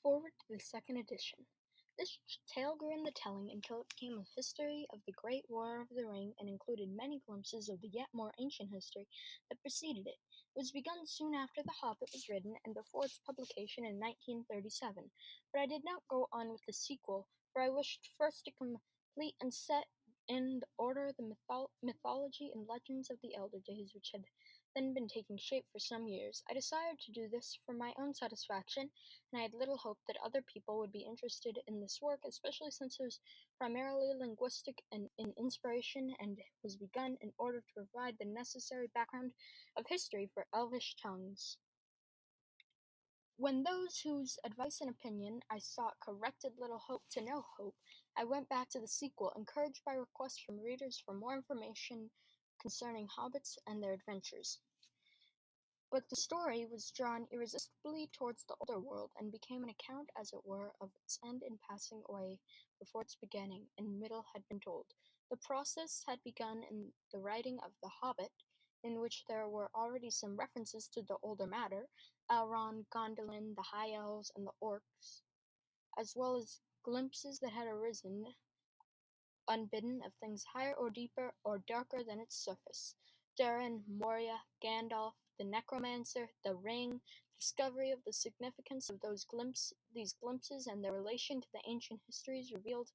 Forward to the second edition. This tale grew in the telling until it became a history of the Great War of the Ring and included many glimpses of the yet more ancient history that preceded it. It was begun soon after The Hobbit was written and before its publication in 1937, but I did not go on with the sequel, for I wished first to complete and set in the order the mythology and legends of the elder days which had then been taking shape for some years. I decided to do this for my own satisfaction, and I had little hope that other people would be interested in this work, especially since it was primarily linguistic and in inspiration and was begun in order to provide the necessary background of history for Elvish tongues. When those whose advice and opinion I sought corrected little hope to no hope, I went back to the sequel, encouraged by requests from readers for more information concerning hobbits and their adventures. But the story was drawn irresistibly towards the older world, and became an account, as it were, of its end in passing away before its beginning and middle had been told. The process had begun in the writing of The Hobbit, in which there were already some references to the older matter, Elrond, Gondolin, the High Elves, and the Orcs, as well as glimpses that had arisen unbidden of things higher or deeper or darker than its surface. Durin, Moria, Gandalf, the Necromancer, the Ring, discovery of the significance of these glimpses and their relation to the ancient histories revealed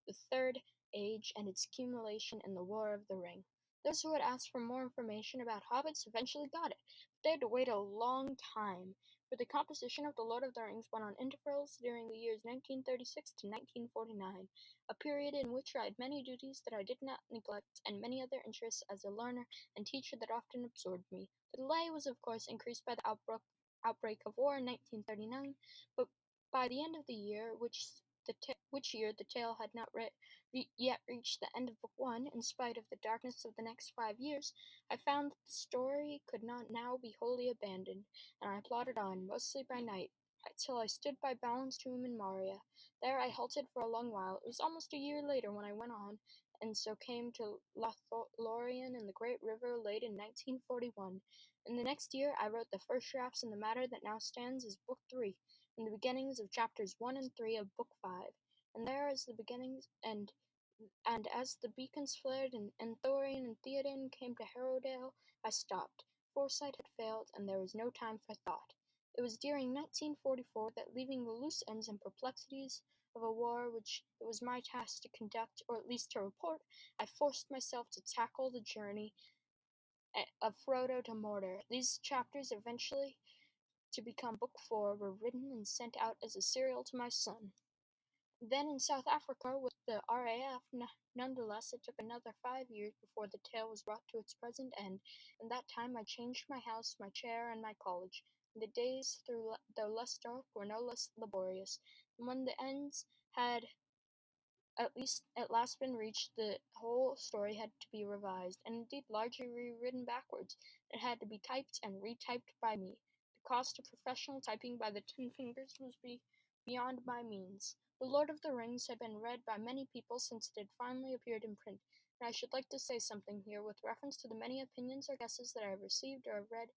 the Third Age and its accumulation in the War of the Ring. Those who had asked for more information about hobbits eventually got it, but they had to wait a long time, for the composition of The Lord of the Rings went on intervals during the years 1936 to 1949, a period in which I had many duties that I did not neglect, and many other interests as a learner and teacher that often absorbed me. The delay was of course increased by the outbreak of war in 1939, but by the end of the year, which year the tale had not yet reached the end of Book One, in spite of the darkness of the next 5 years, I found that the story could not now be wholly abandoned, and I plodded on, mostly by night, till I stood by Balin's tomb in Moria. There I halted for a long while. It was almost a year later when I went on, and so came to Lothlorien and the great river late in 1941. In the next year I wrote the first drafts in the matter that now stands as Book Three, and the beginnings of chapters 1 and 3 of Book 5. And there as the beginnings and as the beacons flared and Thorin and Theoden came to Harrowdale, I stopped. Foresight had failed, and there was no time for thought. It was during 1944 that, leaving the loose ends and perplexities of a war which it was my task to conduct, or at least to report, I forced myself to tackle the journey of Frodo to Mordor. These chapters, eventually to become Book 4, were written and sent out as a serial to my son. Then in South Africa with the RAF, nonetheless, it took another 5 years before the tale was brought to its present end. In that time I changed my house, my chair, and my college. And the days, though less dark, were no less laborious. And when the ends had at last been reached, the whole story had to be revised, and indeed largely rewritten backwards. It had to be typed and retyped by me. The cost of professional typing by the 10 fingers was beyond my means. The Lord of the Rings had been read by many people since it had finally appeared in print, and I should like to say something here with reference to the many opinions or guesses that I have received or have read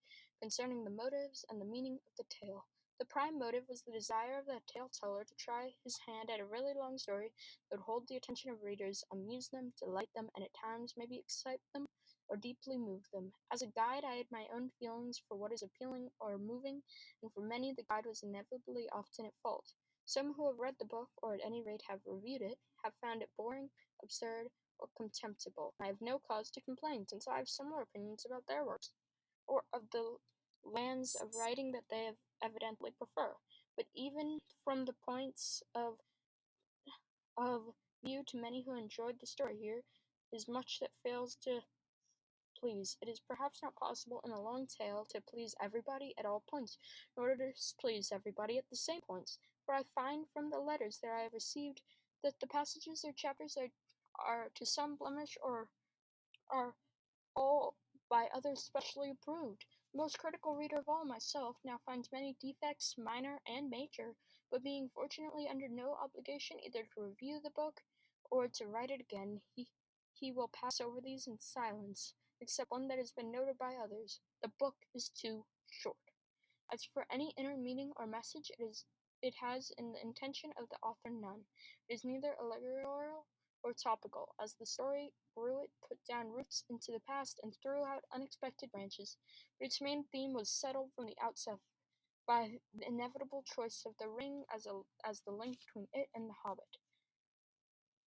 concerning the motives and the meaning of the tale. The prime motive was the desire of the tale-teller to try his hand at a really long story that would hold the attention of readers, amuse them, delight them, and at times maybe excite them or deeply move them. As a guide, I had my own feelings for what is appealing or moving, and for many the guide was inevitably often at fault. Some who have read the book, or at any rate have reviewed it, have found it boring, absurd, or contemptible. I have no cause to complain, since I have similar opinions about their works, or of the lands of writing that they have evidently prefer. But even from the points of view to many who enjoyed the story, here is much that fails to please. It is perhaps not possible in a long tale to please everybody at all points, nor to please everybody at the same points, for I find from the letters that I have received that the passages or chapters are to some blemish or are all by others specially approved. The most critical reader of all, myself, now finds many defects, minor and major, but being fortunately under no obligation either to review the book or to write it again, he will pass over these in silence, except one that has been noted by others. The book is too short. As for any inner meaning or message, it is it has in the intention of the author none. It is neither allegorical or topical, as the story grew it put down roots into the past and threw out unexpected branches, but its main theme was settled from the outset by the inevitable choice of the ring as the link between it and the Hobbit.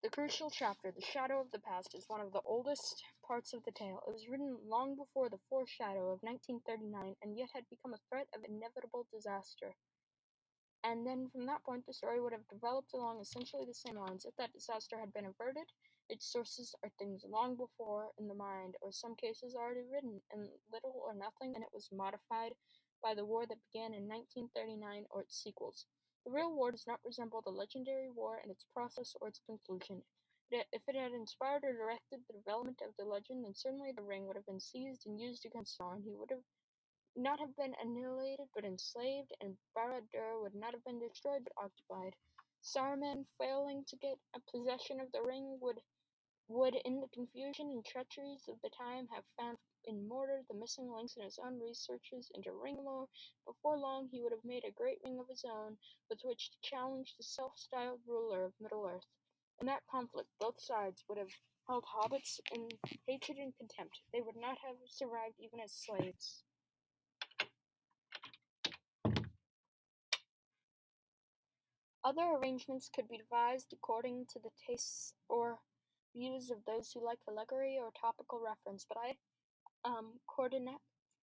The crucial chapter, The Shadow of the Past, is one of the oldest parts of the tale. It was written long before the foreshadow of 1939 and yet had become a threat of inevitable disaster. And then from that point, the story would have developed along essentially the same lines if that disaster had been averted. Its sources are things long before in the mind, or some cases already written in little or nothing, and it was modified by the war that began in 1939 or its sequels. The real war does not resemble the legendary war in its process or its conclusion. If it had inspired or directed the development of the legend, then certainly the ring would have been seized and used against Sauron. He would have not have been annihilated but enslaved, and Barad-dûr would not have been destroyed but occupied. Saruman, failing to get a possession of the ring, would in the confusion and treacheries of the time have found in Mordor the missing links in his own researches into ring lore. Before long he would have made a great ring of his own with which to challenge the self-styled ruler of Middle-earth. In that conflict both sides would have held hobbits in hatred and contempt. They would not have survived even as slaves. Other arrangements could be devised according to the tastes or views of those who like allegory or topical reference, but I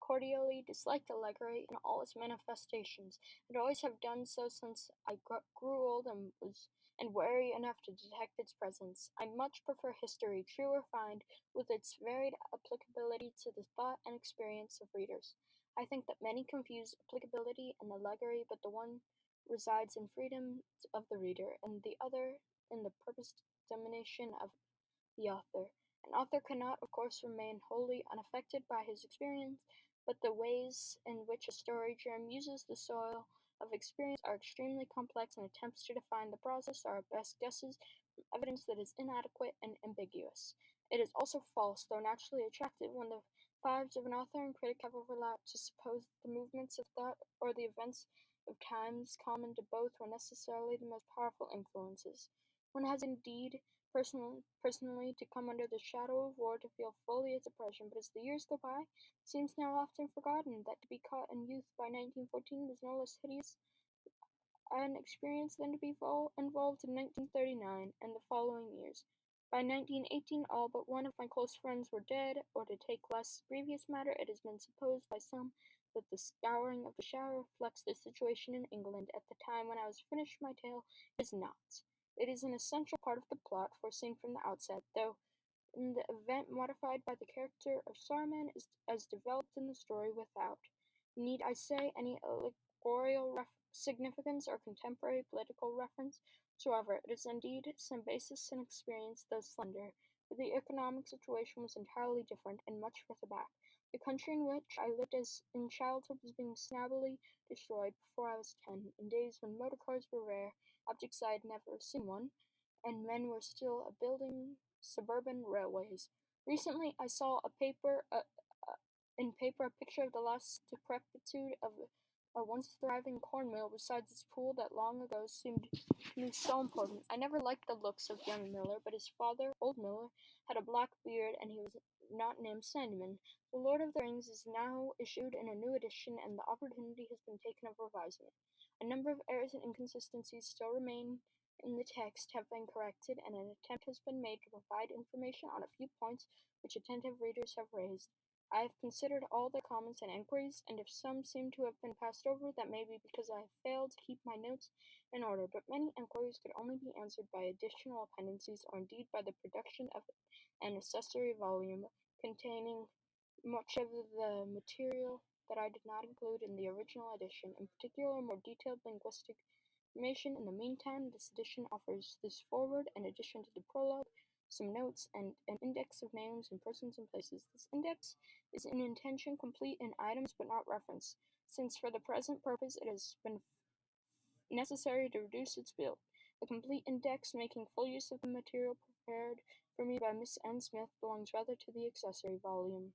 cordially disliked allegory in all its manifestations, and always have done so since I grew old and was wary enough to detect its presence. I much prefer history, true or feigned, with its varied applicability to the thought and experience of readers. I think that many confuse applicability and allegory, but the one resides in freedom of the reader, and the other in the purposed domination of the author. An author cannot, of course, remain wholly unaffected by his experience, but the ways in which a story germ uses the soil of experience are extremely complex, and attempts to define the process are at best guesses from evidence that is inadequate and ambiguous. It is also false, though naturally attractive, when the lives of an author and critic have overlapped, to suppose that the movements of thought or the events of times common to both were necessarily the most powerful influences. One has indeed personally to come under the shadow of war to feel fully its oppression, but as the years go by, it seems now often forgotten that to be caught in youth by 1914 was no less hideous an experience than to be involved in 1939 and the following years. By 1918, all but one of my close friends were dead, or to take less grievous matter, it has been supposed by some that the scouring of the shower reflects the situation in England at the time when I was finished my tale. It is not. It is an essential part of the plot, foreseen from the outset, though in the event modified by the character of Saruman as developed in the story without, need I say, any allegorical significance or contemporary political reference whatsoever. It is indeed some basis in experience, though slender, but the economic situation was entirely different and much further back. The country in which I lived as in childhood was being snappily destroyed before I was 10, in days when motor cars were rare, objects I had never seen one, and men were still building suburban railways. Recently, I saw in paper a picture of the last decrepitude of a once thriving corn mill beside its pool that long ago seemed to me so important. I never liked the looks of young Miller, but his father, old Miller, had a black beard, and he was not named Sandyman. The Lord of the Rings is now issued in a new edition, and the opportunity has been taken of revising it. A number of errors and inconsistencies still remain in the text have been corrected, and an attempt has been made to provide information on a few points which attentive readers have raised. I have considered all their comments and enquiries, and if some seem to have been passed over, that may be because I have failed to keep my notes in order, but many enquiries could only be answered by additional appendices, or indeed by the production of an accessory volume containing much of the material that I did not include in the original edition, in particular more detailed linguistic information. In the meantime, this edition offers this foreword, in addition to the prologue, some notes, and an index of names and persons and places. This index is in intention complete in items but not reference, since for the present purpose it has been necessary to reduce its build. A complete index making full use of the material prepared for me by Miss N. Smith belongs rather to the accessory volume.